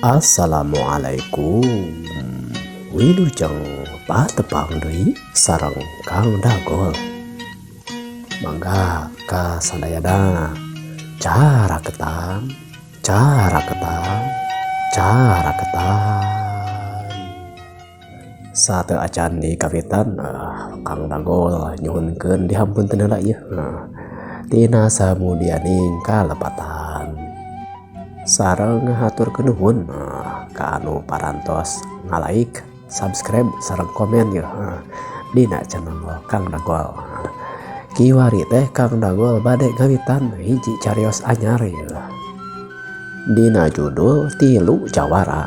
Assalamualaikum. Wilujeng patepang deui sareng Kang Dagol. Mangga ka sadayana cara ketan, cara ketan, cara ketan. Sate acan di kawitan Kang Dagol nyuhunkeun dihampunteun heula ieu. Tina samudianing kalepatan. Sareng ngahaturkeun nuhun ka anu parantos ngalaik, subscribe sareng komen ya dina channel Kang Dagol. Kiwari teh Kang Dagol bade ngawitan hiji carios anyar ya. Dina judul Tilu Jawara.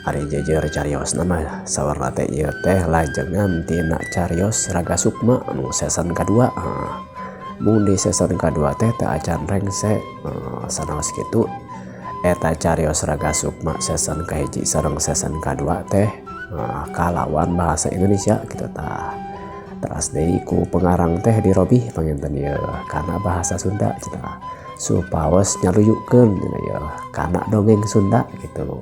Ari jejer carios nama sawarna teh ieu teh lajengan tina carios Raga Sukma anu season kadua. Mung di season kedua teh acan rengse sanaos kitu eta carios Raga Sukma season kahiji sareng season kedua teh kalawan bahasa Indonesia gitu tah. Teras deui ku pengarang teh dirobih panginten ieu kana bahasa Sunda cenah supaos nyaluyukeun ya kana dongeng Sunda gitu.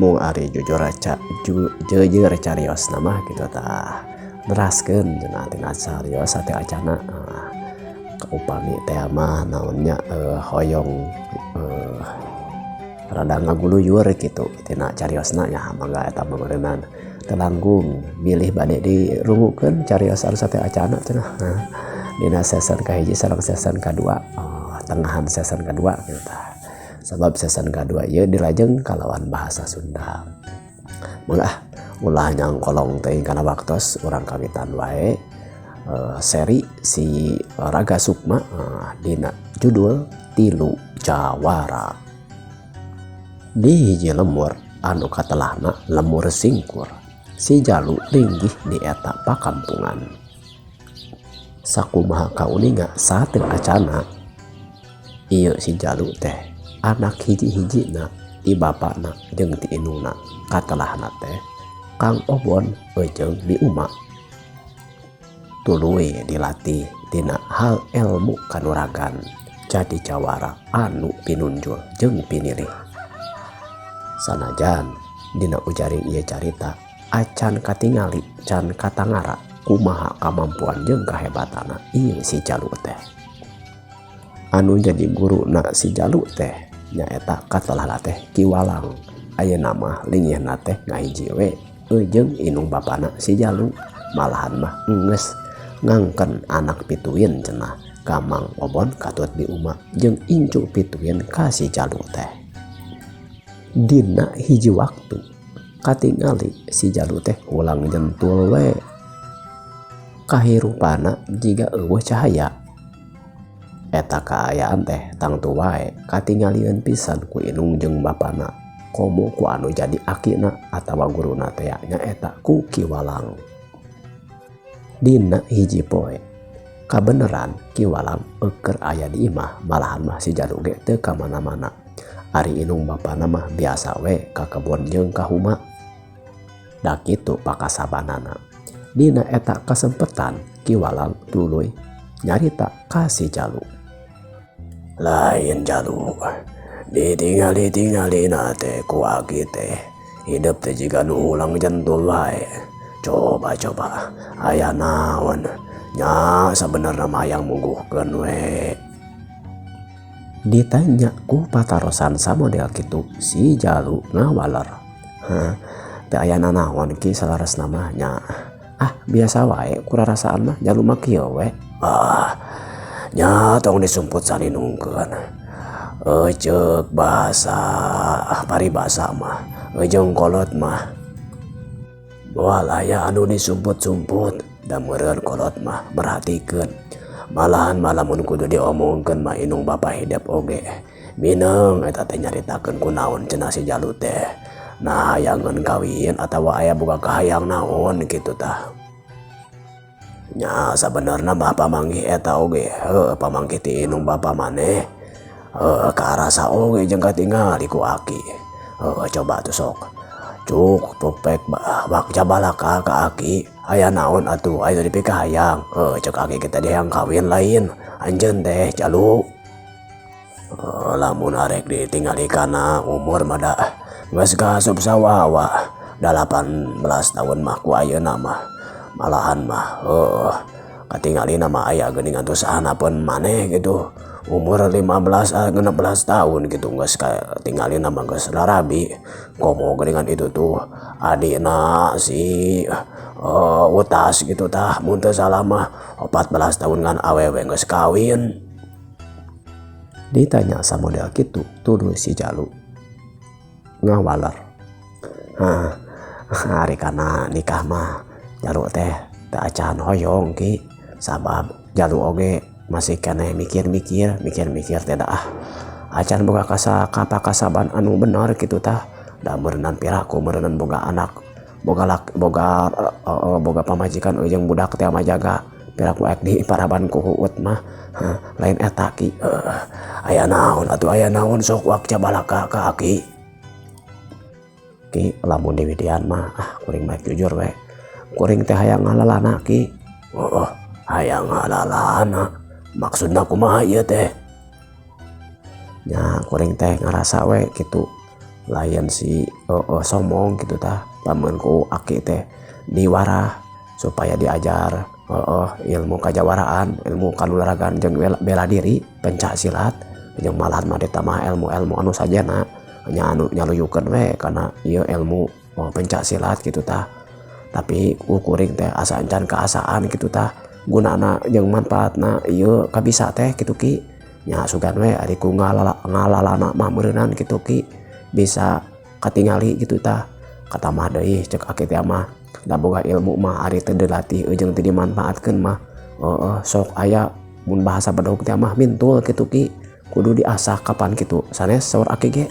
Mung ari jujur jejer carios nama gitu tah neraskeun cenah tina carios sate acana upami teh mah naonnya hoyong rada ngaguluyur gitu tina cariosna nya mangga eta meureunana telanggung milih bade dirungukeun carios anu sate acana cenah dina season kahiji sareng season kadua tengahan season kadua gitu tah. Sebab season kadua ieu dilajeng kalawan bahasa Sunda. Mangga ulah nyangkolong teh kana waktos urang kawitan wae seri si Raga Sukma dina judul Tilu Jawara. Di hiji lemur anu katelahna lemur singkur si Jalu linggih di eta pakampungan. Sakumaha kauninga sate acana ieu si Jalu teh anak hiji-hijina ti bapana jeung ti inuna katelahna teh Kang Obon jeung di Uma. Tuluy dilatih tina hal ilmu kanuragan jadi jawara anu pinunjul jeung pinilih. Sanajan dina ujaring ieu carita acan katingali can katangara kumaha kamampuan jeung kahebatana ieu si Jalu teh. Anu jadi guruna si Jalu teh nyaeta katelahna teh Ki Walang. Ayeuna mah linggihna teh ngahiji we jeung inung bapana si Jalu malahan mah geus ngangken anak pituin cenah ka Mang Obon katut di Uma jeung incu pituin ka si Jalu teh. Dina hiji waktu katingali si Jalu teh ulang jentul we kahirupana jiga eueuh cahaya. Eta kaayaan teh tangtu wae katingalieun pisan ku inung jeung bapana komo ku anu jadi akina atawa guruna teh nyaeta ku Ki Walang. Dina hiji poe kabeneran Ki Walang euker aya di imah malahan mah si Jalu ge teu ka mana-mana. Ari inung bapana mah biasa we ka kebon jeung ka huma. Da kitu pakasabanana. Dina eta kasempetan Ki Walang tuluy nyarita ka si Jalu. Lain Jalu ditingali teh ku aki teh hidup teh jiga nu ulang jentul wae. Coba aya naon nya sabenerna mah hayang mungguhkeun we. Ditanya ku patarosan samodel kitu si Jalu ngawaler. Teu aya nanaon ki salaresna mah nya. Biasa wae kurarasaan mah Jalu mah kieu we. Nya tong disumput salinungkeun. Ceuk bahasa paribasa mah jeung kolot mah moal aya anu disumput-sumput da meureun kolot mah merhatikeun malahan malamun kudu diomongkeun mah inung bapa hidup oge mineng eta teh nyaritakeun kunaon cenah si Jalu teh nah hayangeun kawin atawa aya boga kahayang naon kitu tah. Nya sabenerna mah pamanggih eta oge pamanggih ti inung bapa maneh karasa oge jeung katingali ku aki. Coba tuh sok cuk pupek bak jabalaka ka aki aya naon atuh aya dipika hayang cek aki kita hayang kawin lain anjeun teh Jalu. Lamun arek ditinggali kana umur mada geus kasup sawawa 18 tahun mah ku ayeuna mah malahan mah katingali nama aya geuningan tusahanapeun maneh gitu umur 15 16 tahun gitu geus katingali nama geus larabi komo geuningan itu tuh adina si utas gitu tah mun teu salah mah 14 tahun ngan awewe geus kawin. Ditanya samodel kitu tuluy si Jalu ngawaler. Hari kana nikah mah Jalu teh teu acan hoyong ki sabab Jalu oge masih keneh mikir-mikir teh dah acan boga kapakasaban anu bener kitu tah da meureunnan piraku meureunnan boga anak boga pamajikan jeung budak teh majaga piraku ek diparaban ku huut mah lain eta ki aya naon sok wak cabalaka ka aki lamun di widian mah kuring baik jujur we kuring teh hayang ngalalana ki hayang ngalalana maksudna kumaha ieu teh nya kuring teh ngarasa we kitu lain si somong kitu tah pamun ku aki teh diwarah supaya diajar ilmu kajawaraan ilmu kanularagan jeung bela diri pencak silat jeung malahan mah eta mah ilmu anu sajana nya anu nyaluyukeun we kana ieu ilmu pencak silat kitu tah tapi kuring teh asa encan kaasaan kitu tah gunana jeung manfaatna ieu kabisa teh kitu ki nya sugan we ari ku ngalalana mah meureunnan kitu ki bisa katingali gitu tah kata mah deui ceuk aki teh mah da boga ilmu mah ari teu dilatih jeung teu dimanfaatkeun mah sok aya mun bahasa bedog teh mah mintul kitu ki kudu diasah kapan kitu sanes saur aki ge.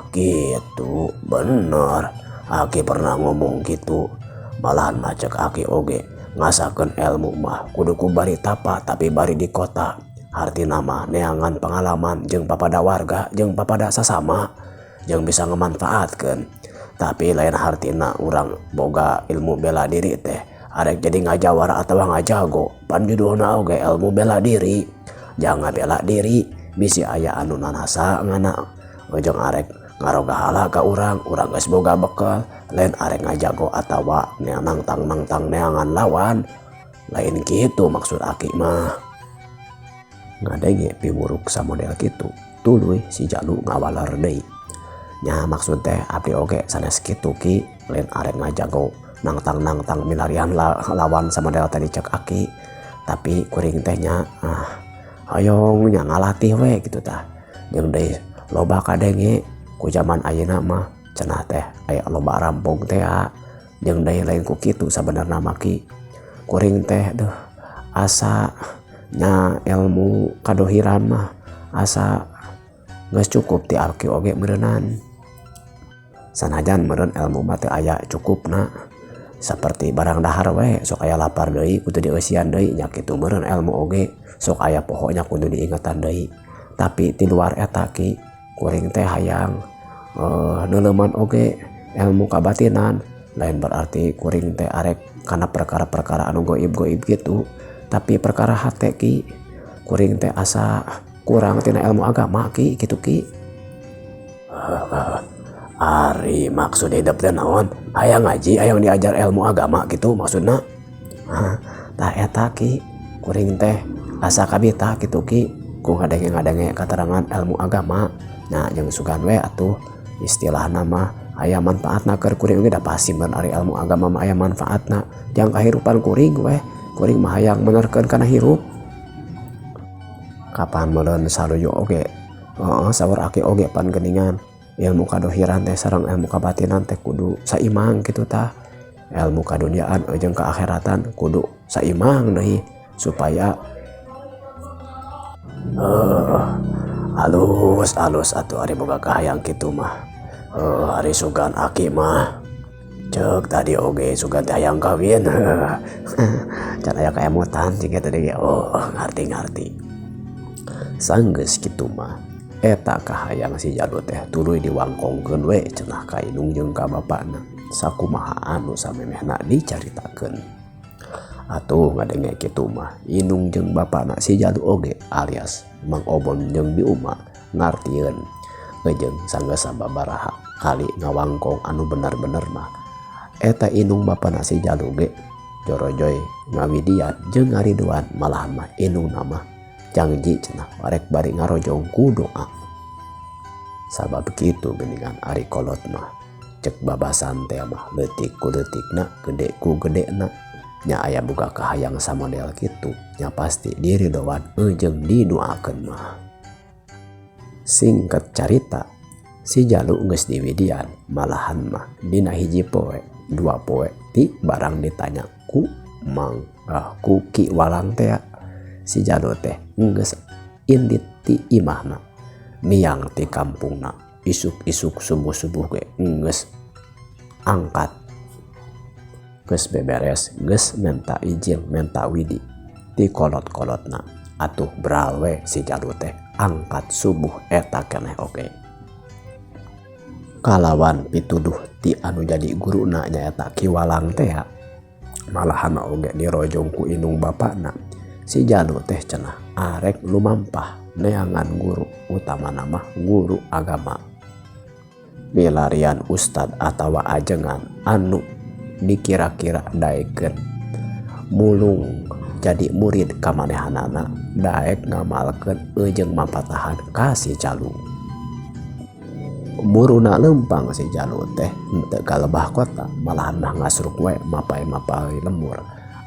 Gitu bener aki pernah ngomong gitu malahan mah ceuk aki oge ngasakeun ilmu mah kudu ku bari tapa tapi bari di kota artina mah neangan pengalaman jeung papada warga jeung papada sasama jeung bisa ngemanfaatkeun tapi lain hartina urang boga ilmu bela diri teh arek jadi ngajawara atawa ngajago pan judulna oge ilmu bela diri jangan bela diri bisi aya anu nanasa ngana jeung arek ngaroga hala ka urang geus boga bekal lain arek ngajago atawa nangtang neangan lawan lain kitu maksud aki mah. Ngadenge piwuruk samodel kitu tuluy si Jalu ngawaler deui nya maksud teh abdi oge sanes kitu ki lain arek ngajago nangtang milarian lawan samodel tadi cek aki tapi kuring teh nya hoyong nya ngalatih we kitu tah jeung deui loba kadenge ku zaman ayeuna mah cenah teh aya loba rampung teh jeung deui lain ku kitu sabenerna mah ki kuring teh asa nya ilmu kadohiran mah asa geus cukup ti aki oge meureunnan sanajan meureun ilmu mah teu aya cukupna saperti barang dahar we sok aya lapar deui kudu dieusian deui nya kitu meureun ilmu oge sok aya pohonya kudu diingetan deui tapi ti luar eta ki kuring teh hayang neuleuman oge ilmu kabatinan lain berarti kuring teh arek kana perkara-perkara anu goib gitu tapi perkara hate ki kuring teh asa kurang tina ilmu agama ki gitu ki. Ari maksud hidup teh naon hayang ngaji hayang diajar ilmu agama gitu maksudna tah eta ki kuring teh asa kabita gitu ki ku ngadenge katerangan ilmu agama nah jeung sugan we atuh istilahna mah aya manfaatna keur kuring ge da pasti mun ari ilmu agama mah aya manfaatna jang kahirupan kuring we kuring mah hayang menerkeun kana hirup kapan meureun saluyu oge saur aki oge pan geuningan ilmu kadohiran teh sareng ilmu kabatinan teh kudu saimbang kitu tah ilmu kaduniaan jeung kaakhiratan kudu saimbang deui supaya alus atuh ari boga kahayang kitu mah ari sugan aki mah ceuk tadi oge sugan teh hayang kawin can aya kaemutan jeung tadi ngarti sanggeus kitu mah eta kahayang si Jalu teh tuluy diwangkongkeun we cenah ka indung jeung ka bapana sakumaha anu samemehna dicaritakeun Atuh ngadenge kitu mah Inung jeung bapana si Jalu oge alias Mang Obon jeung Biuma ngartieun jeung sangga sababaraha kali ngawangkong anu bener-bener mah eta Inung bapana si Jalu ge jorojoy ngawidian jeung ngariduan malahan mah Inung nama janji cenah rek bari ngarojong ku doa. Sabab kitu geuningan ari kolot mah cek babasan teh mah leutik ku leutikna gede ku gedena nya aya boga kahayang samodel kitu nya pasti diridoan jeung didoakeun mah. Singkat carita si Jalu geus diwidian malahan mah dina hiji poe dua poe ti barang ditanya ku Mang ku Ki Walang teh si Jalu teh geus indit ti imahna miang ti kampungna isuk-isuk subuh-subuh ge geus angkat geus beberes geus menta izin menta widi ti kolot-kolotna atuh beral we si Jalu teh angkat subuh eta keneh oge. Kalawan pituduh ti anu jadi guruna nyaeta Ki Walang teh malahan oge dirojong ku Inung bapana si Jalu teh cenah arek lumampah neangan guru utama nama guru agama milarian ustad atawa ajengan anu dikira-kira daekeun mulung jadi murid kamanehanana daek ngamalkeun jeung mapatahan ka si Jalu. Muruna lempang si Jalu teh henteu kalebah kota malahan mah ngasruk we mapai-mapai lemur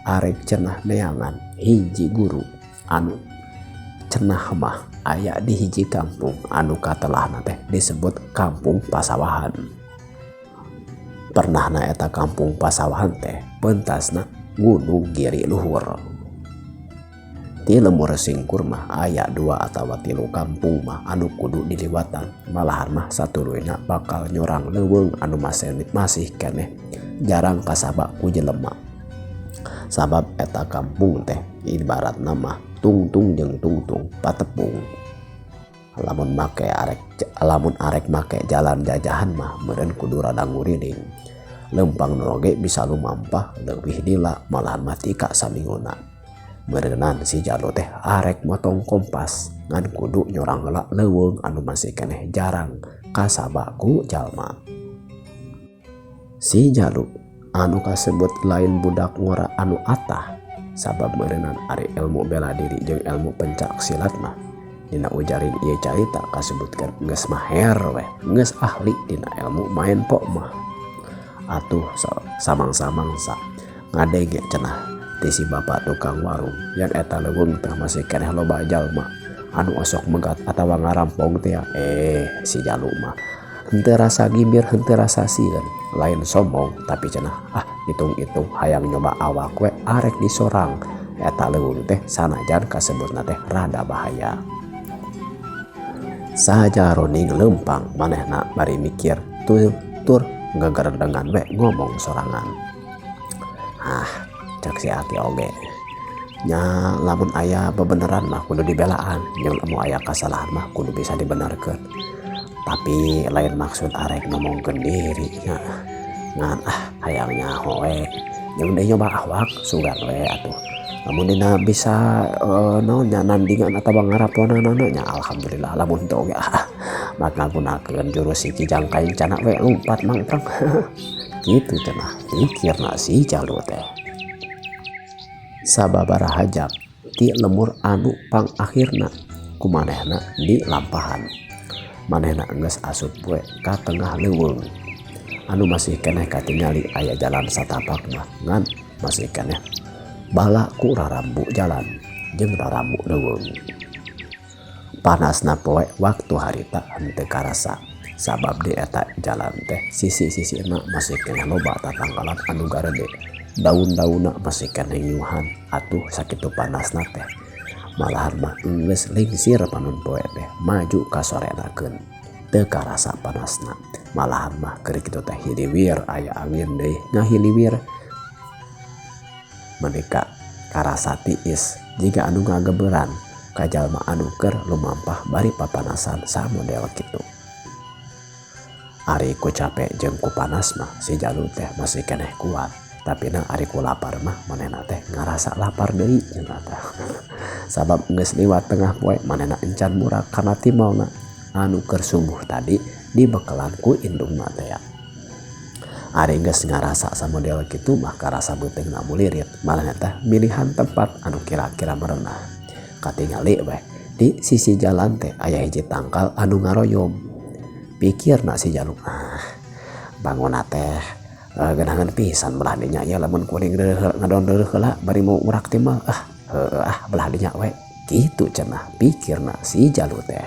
arek cenah neangan hiji guru anu cenah mah aya di hiji kampung anu katelahna teh disebut Kampung Pasawahan. Pernahna eta Kampung Pasawahan teh pentasna Gunung Giri Luhur. Ti lemur singkur mah aya 2 atawa 3 kampung mah anu kudu diliwatan malahan mah satuluyna bakal nyorang leuweung anu masih keneh jarang kasaba ku jelema. Sabab eta kampung teh ibaratna mah tungtung jeung tungtung patepung. Lamun arek make jalan jajahan mah meureun kudu rada nguriding. Lempang nu oge bisa lumampah leuwih dila malahan mah tika saminguna. Meureunan si Jalu teh arek motong kompas ngan kudu nyorang heula leuweung anu masih keneh jarang kasaba ku jalma. Si Jalu anu kasebut lain budak ngora anu atah sabab meureunan ari ilmu bela diri jeung ilmu pencak silat mah dina ujarin ieu carita kasebutkeun geus maher we geus ahli dina ilmu main pok mah. Atuh samang-samang sa ngadege cenah ti si bapak tukang warung yang eta leuweung teh masih keneh loba jalma anu osok megat atawa ngarampong teh si Jalu mah henteu rasa gibir henteu rasa sieun lain sombong tapi cenah hitung-hitung hayang nyoba awak we arek disorang eta leuweung teh sanajan kasebutna teh rada bahaya. Saja roning lempang manehna bari mikir tur gegerendengan we ngomong sorangan. Cak si Aki oge nya lamun aya bebeneran mah kudu dibelaan jeung lamun aya kasalahan mah kudu bisa dibenarkeun tapi lain maksud arek ngomongkeun diri nya ngan hayang nyaho we jeung deui nyoba awak sugan we atuh lamun dina bisa naon nya nandingan atawa ngaraponanana nya alhamdulillah lamun teu oge mak ngagunakeun jurus si Kijang Kancana we lumpat mangprang kitu cenah pikirna si Jalu teh. Sababaraha hajab ti lemur anu pang akhirna kumanehna di lampahan manehna geus asup we ka tengah leuweung anu masih keneh katingali aya jalan satapak mah ngan masih keneh bala ku rarambu jalan jeung rarambu leuweung. Panasna poe waktu harita henteu karasa sabab di eta jalan teh sisi-sisina masih keneh loba tatangkalan anu garede daun-daunna masih keneh nyuhan atuh sakitu panasna teh malahan mah geus lingsir panun poe teh maju ka sorenakeun teu karasa panasna malahan mah keur kitu teh hiliwir aya angin deui ngahiliwir menika karasa tiis jiga anu ngageberan ka jalma anu keur lumampah bari papanasan samodel kitu. Ari ku capek jeung ku panas mah si Jalu teh masih keneh kuat tapi ari ku lapar mah manehna teh ngarasa lapar deui cenah tah. Sabab geus liwat tengah poe manehna encan murak kana timalna anu keur subuh tadi dibekalan ku indungna teh. Ari geus ngarasa samodel kitu mah karasa beuteungna mulirit manehna teh milihan tempat anu kira-kira merenah. Katingali we di sisi jalan teh aya hiji tangkal anu ngaroyom. Pikirna si Jaluk, bangun teh genangan pisan belah dinya ya lamun kuring ngadon deureuh heula bari mau urak timal belah dinya we kitu cenah pikirna si Jaluk teh.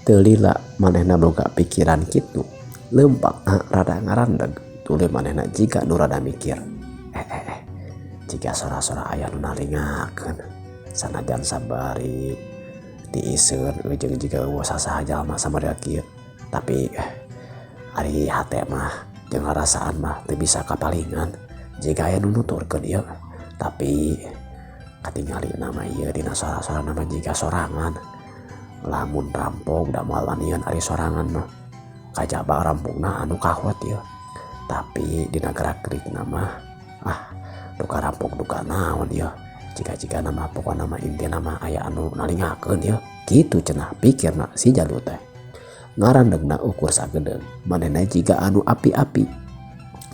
Teu lila manehna boga pikiran kitu leumpang rada ngarandeg tuluy manehna jiga nu rada mikir jika sora-sora aya nu nalingakeun sanajan sabari diiseur jeung jiga sasaha jalma samarea kieu tapi ari hate mah jeung rasaan mah teu bisa kapalingan jika aya nu nuturkeun ieu tapi katingali nama ieu dina sora-sora nama jiga sorangan lamun rampung da moal wanian ari sorangan mah kajaba rampungna anu kahot ieu tapi dina gerak-gerikna mah duka rampung duka naon ieu jika nama pokona nama inti nama aya anu nalingakeun ieu kitu cenah pikirna si Jaluk teh. Ngarandegna ukur sagedeung manehna jiga anu api-api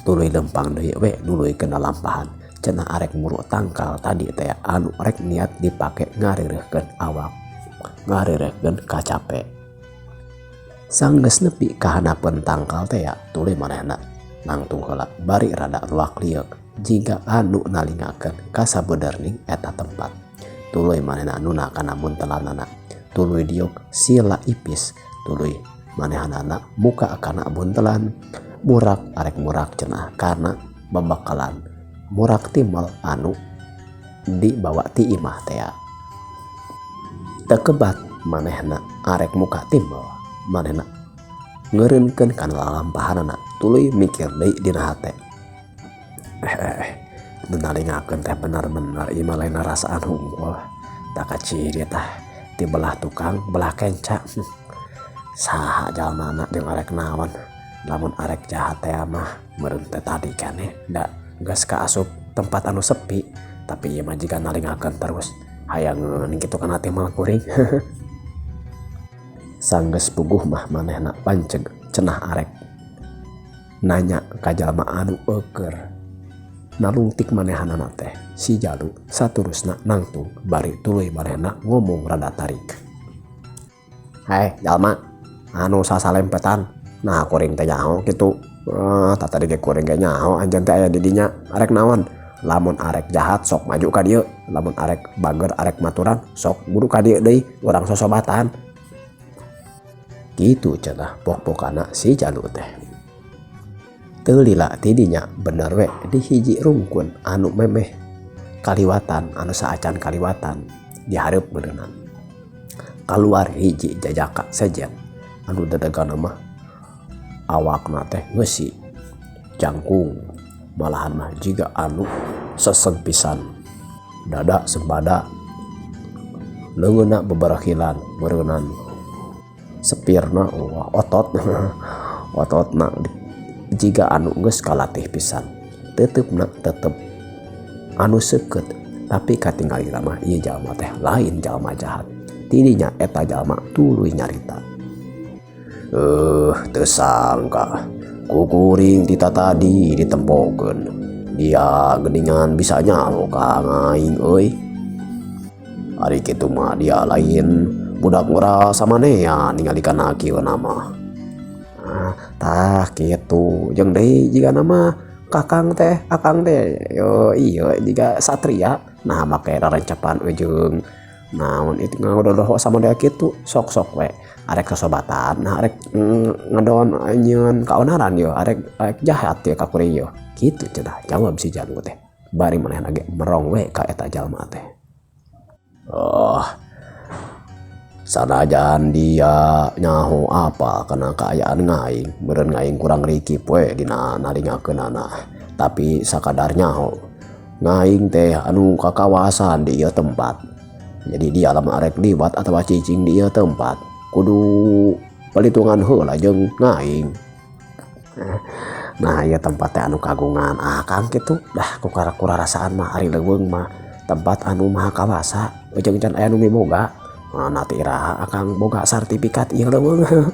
tuluy lempang deui we nuluykeun lampahan cenah arek muru tangkal tadi teh anu rek niat dipake ngareureuhkeun awak ngareureuhkeun kacape. Sanggeus nepi ka hanapeun tangkal teh tuluy manehna nangtung heula bari rada luak liuk jiga anu nalingakeun ka sabenerning eta tempat. Tuluy manehna nuna kana muntelanana tuluy diuk sila ipis tuluy manehanana muka kana buntelan murak arek murak cenah karena babakalan murak timal anu dibawa ti imah teh. Tekebat manehna arek muka timal manehna ngeureunkeun kana lalampahanna tuluy mikir deui dina hate nu nalingakeun teh bener-bener ieu mah lain rasaan hungkul tak kaciri tah ti belah tukang belah kenca saha jalmana jeung arek naon lamun arek jahat teh mah meureun teh tadi keneh da geus kaasup tempat anu sepi tapi ieu mah jiga nalingakeun terus hayang kitu kana timal kuring. Sanggeus puguh mah manehna panceg cenah arek nanya ka jalma anu eukeur nalungtik manehanana teh si Jaluk saterusna nangtung bari tuluy manehna ngomong rada tarik. Jalma anu sasalempetan nah kuring teh nyaho kitu tadi ge kuring ge nyaho anjeun teh aya di dinya arek naon lamun arek jahat sok maju ka dieu lamun arek bager arek maturan sok buru ka dieu deui urang sosobatan gitu cenah pok-pokana si Jaluk teh. Teu lila ti dinya bener we di hiji rungkun anu memeh kaliwatan anu saacan kaliwatan di hareup beuneunan kaluar hiji jajaka sejen anu dadegana mah awakna teh ngeusi jangkung malahan mah jiga anu seseg pisan dada sembada leungeunna bebarakilan meureunan sepirna ototna jiga anu geus kalatih pisan teteupna tetep anu seukeut tapi katingali mah ieu jalma teh lain jalma jahat tidinya eta jalma tuluy nyarita teu sangka ku kuring tita tadi ditempokeun dia geuningan bisa nyaho ka ngaing euy ari kitu mah dia lain budak ngerasa manean ningalikeun akieuna mah tah kitu jeung deui jiga nama akang teh yo ieu jiga satria nah make rarencepan ujung naon itu ngadodoh sama dia kitu sok-sok we arek sosobatan nah arek ngadon anjeun kaonaran yo arek jahat ya ka kuring yo kitu cenah jawab si Jaluk teh bari manehna ge merong we ka eta jalma teh. Sanajan dia nyaho apa kena kaayaan ngaing meureun ngaing kurang rikip we dina nalingakeunana tapi sakadar nyaho ngaing teh anu kakawasan di ieu tempat jadi dia lama arek liwat atawa cicing di ieu tempat kudu palitungan heula jeung ngaing Nah ya tempat anu kagungan akang gitu dah kukara-kura rasaan mah ari leuweung mah tempat anu maha kawasa ujung can aya nu miboga nanti iraha akang boga sertifikat ieu leuweung.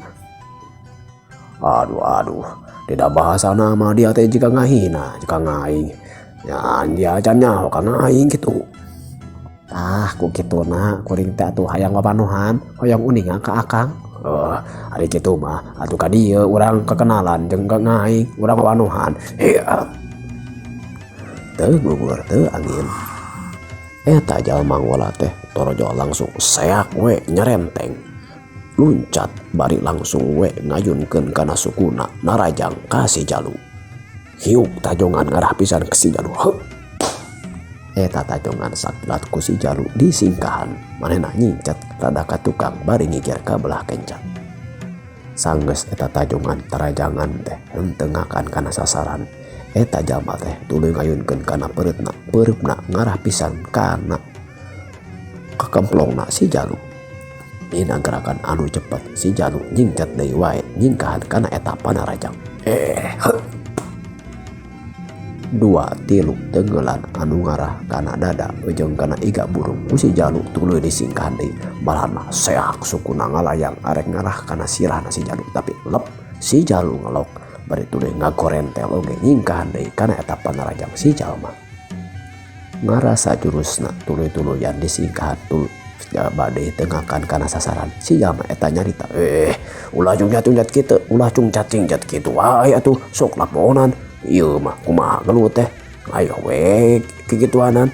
Aduh tidak bahasana mah dia teh jika ngahina jika ngaing ya dia can nyaho ka ngaing gitu. Ku kituna kuring teh atuh hayang papanuhan hoyong uningan ka akang. Hari gitu mah atuh ka dieu urang kekenalan jeung ka ngaing urang papanuhan. Teu gugur teu angin. Eta jalma ngolah teh torojo langsung seak we nyerenteng. Luncat bari langsung we ngayunkeun kana sukuna narajang ka si Jalu. Hiuk tajongan ngarah pisan ke si Jalu. Eta tajongan saklat ku si Jalu disingkahan manehna nyingcat rada ka tukang bari ngigir ka belah kencan. Sanggeus eta tajongan tarajangan teh hentengakan kana sasaran. Eta jalma teh tuluy ngayunkeun kana pereupna ngarah pisan kana kekemplongna si Jalu. Dina gerakan anu cepet si Jalu nyingcat deui wae nyingkahan kana eta panarajang. Dua tiluk tenggelan anu ngarah kana dada ujung kana iga burung ku si Jalu tuluy disingkahan deui malahan mah seak sukuna ngalayang arek ngarah kana sirahna si Jalu tapi lep si Jalu ngelok bari tuluy ngagorentel oge nyingkahan deui kana eta panarajang si jalma. Ngarasa jurusna tuluy-tuluyan disingkahan tuluy bade tengahkan kana sasaran si jalma eta nyarita ulah cungcat kitu ulah cungcat kitu wae atuh sok laponan. Ieu mah kumaha gelut teh ayo we kikituanan.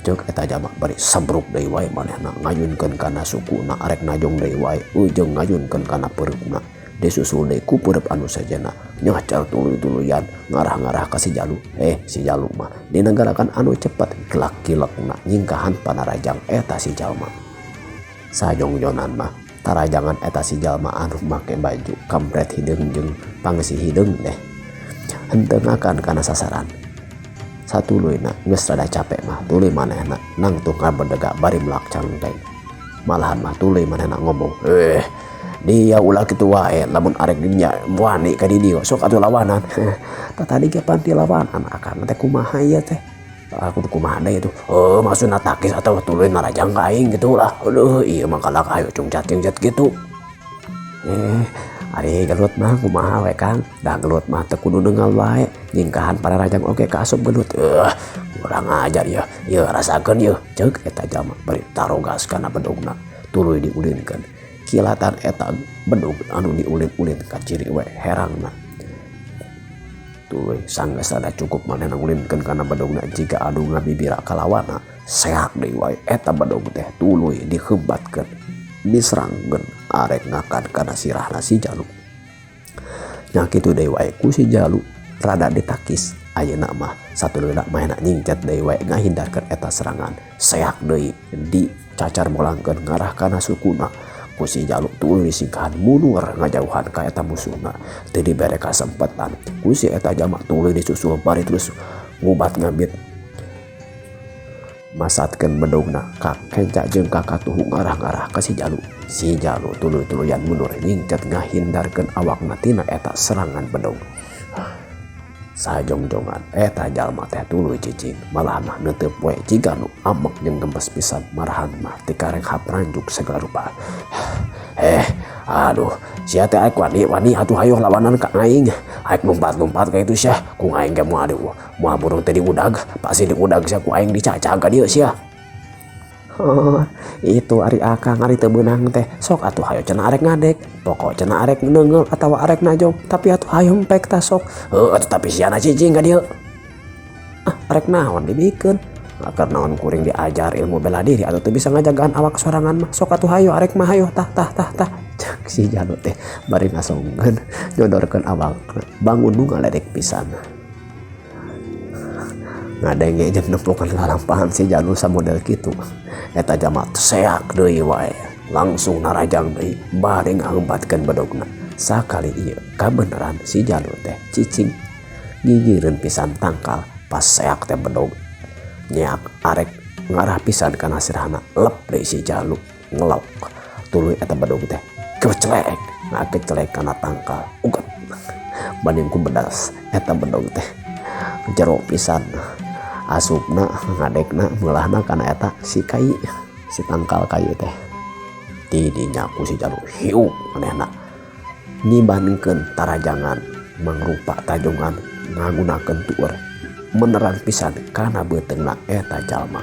Ceuk eta jalma bari sabruk deui wae manehna ngayunkeun kana sukuna arek najong deui wae ujung ngayunkeun kana pereupna disusul deui ku pereup anu sajana nyacar tuluy-tuluyan ngarah-ngarah ka si Jalu. Si Jalu mah dina gerakan anu cepet kilak-kilekna nyingkahan panarajang eta si jalma. Sajongjonan mah tarajangan eta si jalma anu make baju kampret hideung jeung pangsi hideung deh hentengakan kana sasaran. Satuluyna geus rada capek mah tuluy manehna nangtung ngabedega bari melak cangteng. Malahan mah tuluy manehna ngomong dia ulah kitu wae lamun arek dinya wani ka di dieu sok atuh lawanan. Tadi ge panti lawanan akang teh kumaha ieu teh aku kumaha deui itu maksudna takis atau tuluy narajang ka aing gitu lah. Aduh ieu mah kalak hayu cungcat gitu. Ari gelut mah kumaha we Kang dah gelut mah teu kudu neungal wae nyingkahan panarajang oge ka asup gelut. Urang ajar ya rasakeun ieu ceuk eta jalma bari tarogas kana bedogna tuluy diulinkeun. Kilatan eta bedog anu diulin-ulin ka ciri we herangna. Tuluy sanggeus ada cukup manehna ngulinkeun kana bedogna jika adu ngabibira kalawana seak deui wae eta bedog teh tuluy diheubatkeun diserangkeun arek ngakan kana sirahna si Jalu. Nya kitu deui wae ku si Jalu rada ditakis ayeuna mah satuluyna manehna nyingcat deui wae ngahindarkeun eta serangan seak deui dicacar molangkeun ngarah kana sukuna. Ku si Jalu tuluy disingkahan mundur ngajauhan ka eta musuhna teu dibere kasempetan ku si eta jalma tuluy disusul bari terus ngubat ngabit masatkeun bedogna ka kenca jeung ka katuhu ngarah-ngarah ka si Jalu. Si Jalu tuluy-tuluyan mundur nyingcat ngahindarkeun awakna tina eta serangan bedog. Sajongjongan eta jalma teh tuluy cicing malahan mah neuteub we jiga nu amek jeung gempes pisan marahan mah ti kareng hapranjuk segala rupa. Aduh sia teh aek wani atuh hayo lawanan ka aing aek lompat-lompat ka itu sia ku aing ge moal burung teh diudag pasti diudag sia ku aing dicacag ka dieu sia. Itu ari akang ari teu beunang teh sok atuh hayo cenah arek ngadek pokok cenah arek neungeul atawa arek najong tapi atuh hayo empek tah sok tapi siana cicing ka dieu arek naon dibikeun akar naon kuring diajar ilmu bela diri atuh teu bisa ngajagaan awak sorangan mah sok atuh hayo arek mah hayo tah cek si Jalu teh bari ngasongkeun nyodorkeun awak bangun nu ngaledek pisan ngadenge jeung nempukan lalampahan si Jalu samodel kitu. Eta jalma seak deui wae langsung narajang deui bari ngangbatkeun bedogna. Sakali ieu kabeneran si Jalu teh cicing ngigireun pisan tangkal pas seak teh bedog nyeak arek ngarah pisan kana sirahna lep deui si Jalu ngelok tuluy eta bedog teh kecelek kana tangkal uget banding ku bedas eta bedog teh jero pisan asupna ngadekna meulahna kana eta si kayu si tangkal kayu teh didinya ku si Jalu hiu manehna nibandingkeun tarajangan mangrupa tajongan ngagunakeun tueur meneran pisan kana beuteungna eta jalma.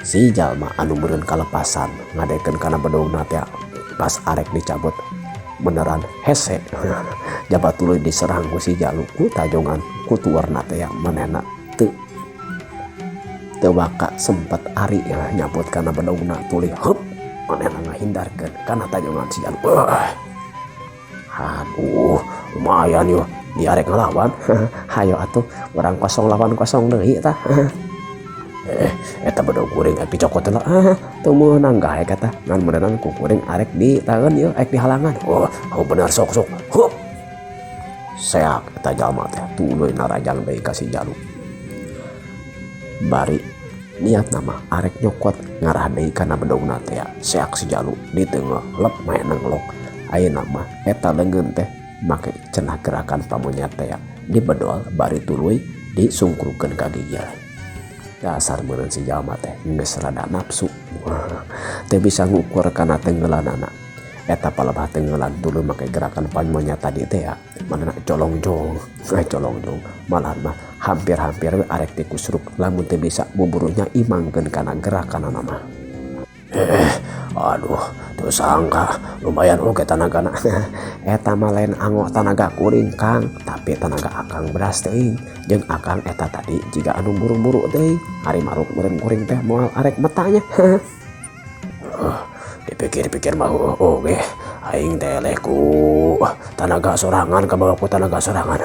Si jalma anu meureun kalepasan ngadekeun kana bedogna teh pas arek dicabut beneran hese jabat tuluy diserang ku si Jalu ku tajongan ku tuerna teh manehna teu baka sempet ari nyabut kana bedogna tuluy heup manehna ngahindarkeun kana tajongan si Jalu. Aduh lumayan yo di arek ngelawan. Hayo atuh urang 0 lawan 0 deui tah. Eta bedog kuring ek dicokot heula teu meunang gae kata ngan beneran ku kuring arek di taeun ieu ek di halangan. Oh bener sok hup seak eta jalma teh tuluy narajang deui ka si Jalu. Bari niat nama arek nyokot ngarah deui kana bedogna teh seak si Jalu di teungeuh lep mae nenglok ayeuna mah eta leungeun teh make cenah gerakan pamonyet teh di bedol bari tuluy disungkrukeun ka gigil. Dasar meureun si jalma teh geus rada nafsu teu bisa ngukur kana tenggelanana eta palebah tenggelan tuluy make gerakan pamonyet tadi teh manehna colongjong malahan mah hampir-hampir arek ti kusruk lamun teu bisa buburunya imangkeun kana gerakanana mah. Aduh teu sangka lumayan oge tanagana. Eta mah lain anggo tanaga kuring Kang, tapi tanaga akang beras teuing jeung akang eta tadi jiga anu buru-buru teuing ari maruk meureun kuring teh moal arek metanya. Dipikir-pikir mah oge aing teh leh ku tanaga sorangan kabawa ku tanaga sorangan.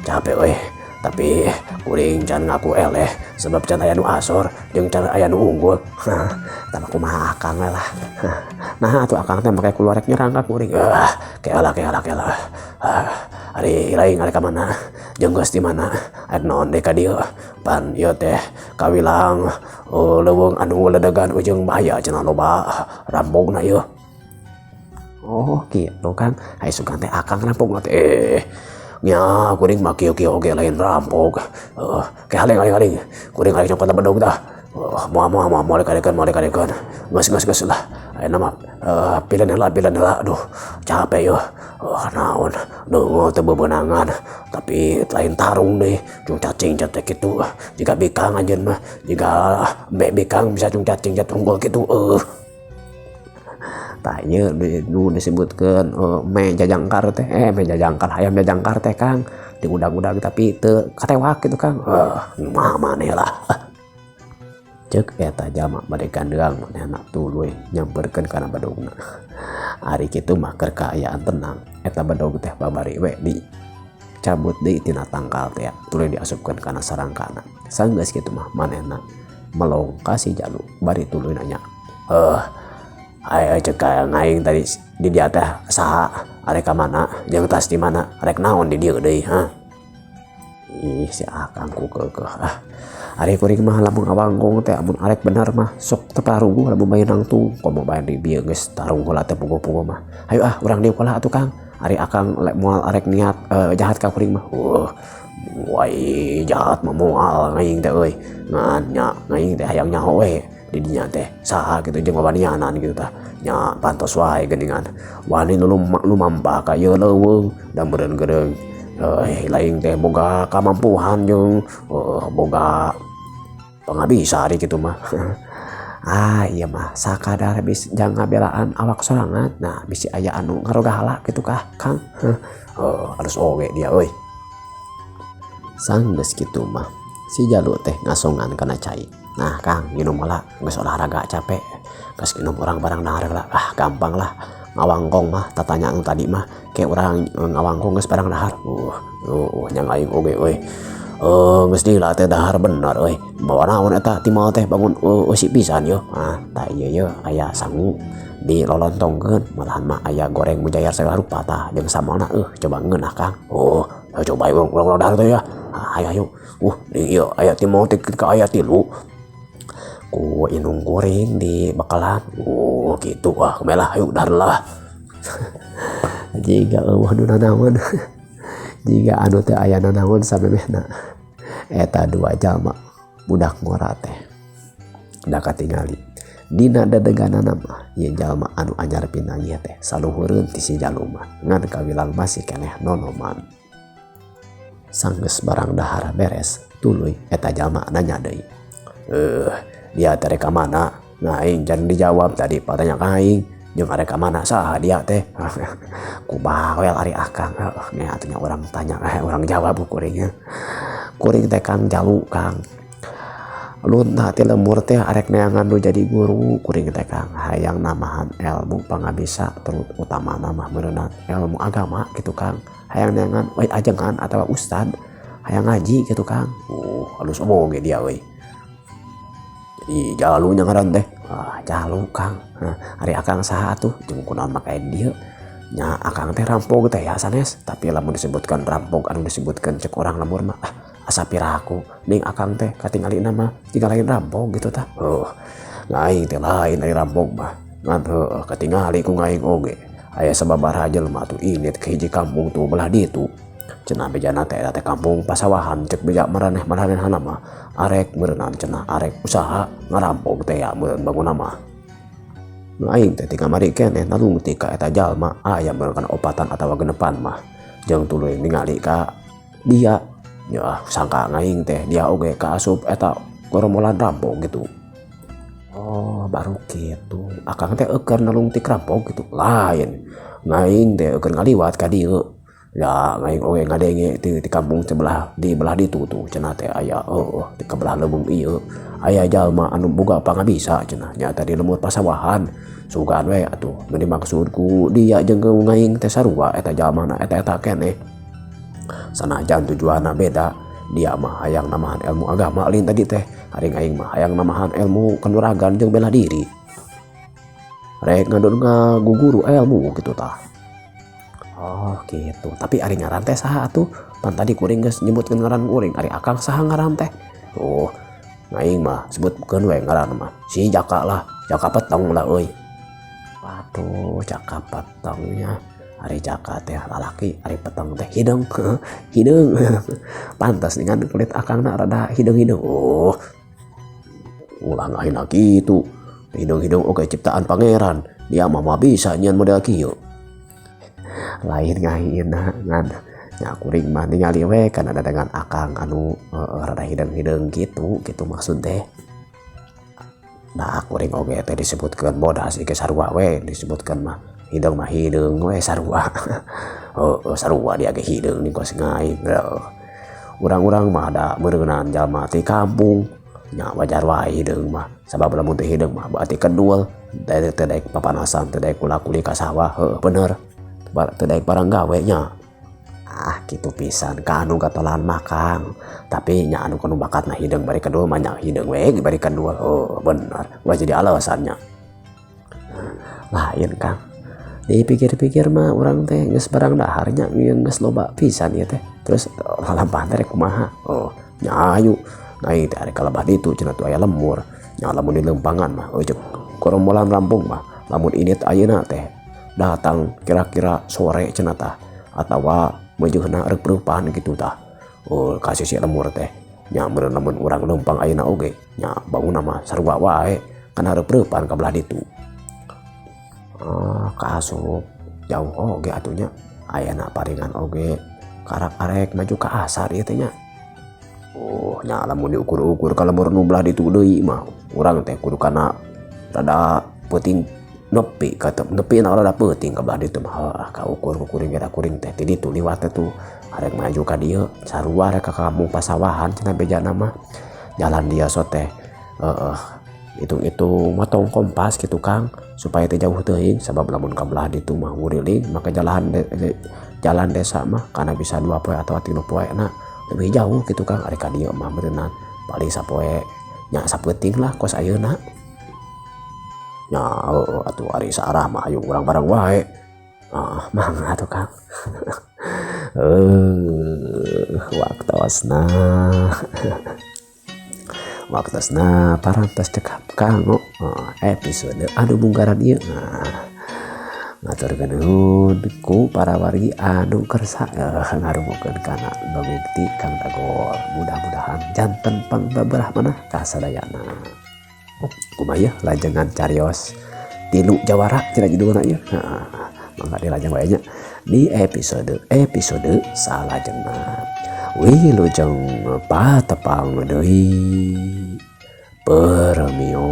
Capek we. Tapi kuring can ngaku eleh sebab can aya nu asor jeung can aya nu unggul. Tah kumaha akang lah. Nah atuh akang teh make keluar rek nyerang ka kuring. Keala. Ari lain ari ka mana? Jeung geus di mana? Ari naon deui ka dieu? Pan ieu teh kawilang leuweung anu ledegan ujung bahaya cenah loba rampogna ieu. Oh kitu Kang. Ai sugan teh akang rampogna teh. Nya kuring mah kieu oge lain rampok. Haling kuring ari nyokot bedog dah. Moal kadekeun. Geus lah. Ayeuna mah pileun heula. Aduh capek yo. Naon deungo teu bebeunangan tapi lain tarung deui cung cacing teh kitu. Jika bikang anjeun mah jika bikang bisa cung cacing unggul kitu. Tanya nu disebutkan me jajangkar teh ayam jajangkar teh Kang di udag-udag tapi teu katewak gitu Kang. Maneh lah. Ceuk eta jalma bade gandeang manehna tuluy nyamperkeun kana bedogna. Ari kitu mah keur kaayaan tenang eta bedog teh babari we dicabut deui tina tangkal teh tuluy diasupkeun kana sarangkana. Sanggeus kitu mah manehna melong ka si Jalu bari tuluy nanya. Ayo cek ngaing tadi di dia teh saha arek ka mana jeung tas di mana arek naon di dieu deui Ih si akang ku keukeuh ari kuring mah lamun ngawangkong teh amun arek bener mah sok teu paruguh lamun bae nangtung komo bae di bieu geus tarung heula teh puguh-puguh mah. Hayu urang dieu heula atuh Kang. Ari akang moal arek niat jahat ka kuring mah. Wai jahat mah moal ngaing teh euy. Ngan nya ngaing teh hayang nyaho we. Di dinya teh saha gitu jeung wawanianan gitu tah nya pantos wae geuningan wani nu lumampah ka ieu leuweung da meureun-geureung lain teh boga kamampuan jeung boga pangabisa ari kitu mah. Iya mah sakadar bis jang ngabelaan awak sorangan nah bisi aya anu ngarogahala kitu kah Kang. Harus oge dia euy. Sanggeus kitu mah si Jalu teh ngasongan kana cai. Nah Kang minum lah geus olahraga capek geus minum urang barang dahar lah gampang lah ngawangkong mah tatanya anu tadi mah kayak urang ngawangkong geus barang dahar nya aing oge euy geus dila teh dahar bener euy bawa naon eta ti moal teh bangun eusi pisan yo tah ieu aya sangu di lolontongkeun malahan mah aya goreng mujair segala rupa tah jeung samalna coba ngeunah Kang. Coba urang dahar teh ya ayo di ieu aya ti moal teh ka aya 3 ku inung goreng di bakalan gitu kumaha lah yuk dar lah. jika eueuh nu nanaon jika anu teu aya nanaon samemehna eta dua jalma budak ngora teh da katingali dina dadeganana mah ieu jalma anu anyar pina ieu teh saluhureun ti si jalma ngan kawilang masih keneh nonoman. Sanggeus barang dahar beres tuluy eta jalma nanya deui, dia teh ka mana? Nah aing can dijawab tadi patanya ka aing jeung arek ka mana saha dia teh. Ku bawel ari akang nya atunya urang tanya urang jawab kuring kuring teh Kang Jalu Kang lunta ti lemur teh arek neangan nu jadi guru kuring teh Kang hayang namahan ilmu pangabisa terutama mah meureunna ilmu agama gitu Kang hayang neangan ajengan atawa ustad hayang ngaji gitu Kang. Halus omong ge dia euy. Jadi Jalu nya ngaran teh. Jalu Kang. Ari akang saha atuh jeung kunaon make dieu? Nya akang teh rampog teh ya sanes, tapi lamun disebutkan rampog anu disebutkan cek orang lemur mah asa piraku ning akang teh katingalina mah jiga lain rampog gitu tah. Ngaing teh lain ari rampog mah. Ngan katingali ku ngaing oge. Aya sababaraha jelema tuh init ke hiji kampung tuh belah ditu. Cenah bejana teh eta kampung pasawahan cek beja maranehna mah arek meureunna cenah arek usaha ngarampog teh ya meureun bangunna mah. Aing teh tika mari keneh nalungti ka eta jalma aya meureun opatan atawa genepan mah jeung tuluy ningali ka dia ya sangka ngaing teh dia oge kaasup eta gorombolan rampog gitu. Baru kitu akang teh eukeun nalungti rampog gitu lain ngaing teh eukeun ngaliwat ka dieu. Ya ngaing oge ngadenge di kampung sebelah di belah ditu tuh cenah teh aya di kebelah leuweung ieu aya jalma anu boga pangabisa cenah nya tadi lemur pasawahan sugan we atuh nu dimaksudku dia jeung ngaing teh sarua eta jalmana eta keneh sanajan tujuanna beda dia mah hayang namahan ilmu agama lain tadi teh ari ngaing mah hayang namahan ilmu kanuragan jeung bela diri rek ngadon ngaguguru ilmu gitu tah. Gitu. Tapi ari ngaran teh saha atuh? Pan tadi kuring geus nyebutkeun ngaran kuring, ari akang saha ngaran teh? Ngaing mah sebutkeun we ngaran mah. Si Jaka lah, Jaka Petong lah euy. Waduh, Jaka Petongnya. Ari Jaka teh lalaki, ari Petong teh hideung. Hideung. Pantas dengan kulit akangna rada hideung-hideung. Ulah ngahina kitu. Hideung-hideung oke ciptaan pangeran. Dia mah bisa nyeun model kieu. Lain ngahina ngan nya kuring mah ningali we kana dengan akang anu rada hideung-hideung gitu maksud teh. Nah kuring oge teh disebutkeun bodas ike sarua we disebutkeun mah hideung we sarua. Sarua dia ge hideung ning kos ngaing. Urang-urang mah da meureunan jalma ti kampung nya wajar wae hideung mah sabab lamun teu hideung mah berarti kedul teu daek papanasan teu daek kula-kuli ka sawah. Bener teu daek barang gawe nya. Kitu pisan ka anu gatolan mah Kang. Tapi nya anu kanu bakatna hideung bari kedul mah nya hideung we bari kedul. Bener. Ulah jadi alasannya. Lain Kang. Dipikir-pikir mah urang teh geus barang dahar nya geus loba pisan ieu teh. Terus lalampahan teh kumaha? Nya ayu. Ngaing teh ari kalebah ditu cenah tu aya lemur. Nya lamun di lempangan mah cek gorombolan rampung mah lamun init ayeuna teh datang kira-kira sore cenah tah atawa meujeunna reup-reupan gitu tah. Kasih si lemur teh nya meureun lamun urang leumpang ayeuna oge nya bangunna mah sarua wae kana reup-reupan ka belah ditu. Kaasup jauh oge atunya ayana paringan oge karak arek maju ka asar ieu teh nya. Nya lamun diukur-ukur ka lemur nu belah ditu deui mah urang teh kudu kana rada peuting nepi na rada peuting ka belah ditu mah ka ukur kuring eta kuring teh ti ditu liwat teh tuh arek maju ka dieu sarua arek ka kampung pasawahan cenah bejana mah jalan dia so teh hitung-hitung motong kompas gitu Kang supaya teh jauh teuing sabab lamun ka belah ditu mah nguriling maka jalan desa mah kana bisa 2 poe atawa 3 poe na lebih jauh gitu Kang arek ka dieu mah beuneunan paling sapoe nya sapeuting lah kos ayeuna. Ya atuh ari saarah mah aya urang bareng wae. Mangga atuh Kang. Waktosna parantos cekap Kang episode anu bungkaran ieu. ngaturkeun nuhun ku para wargi anu kersa ngarumukeun kana dongeng ti Kang Dagol. Mudah-mudahan janten pangbaberah manah kasadayana. Kumaha lajengan carios Tilu Jawara cenah judulna ieu. Mangga dilajeng wae nya di episode salajengna. Wilujeng patepang deui. Permio.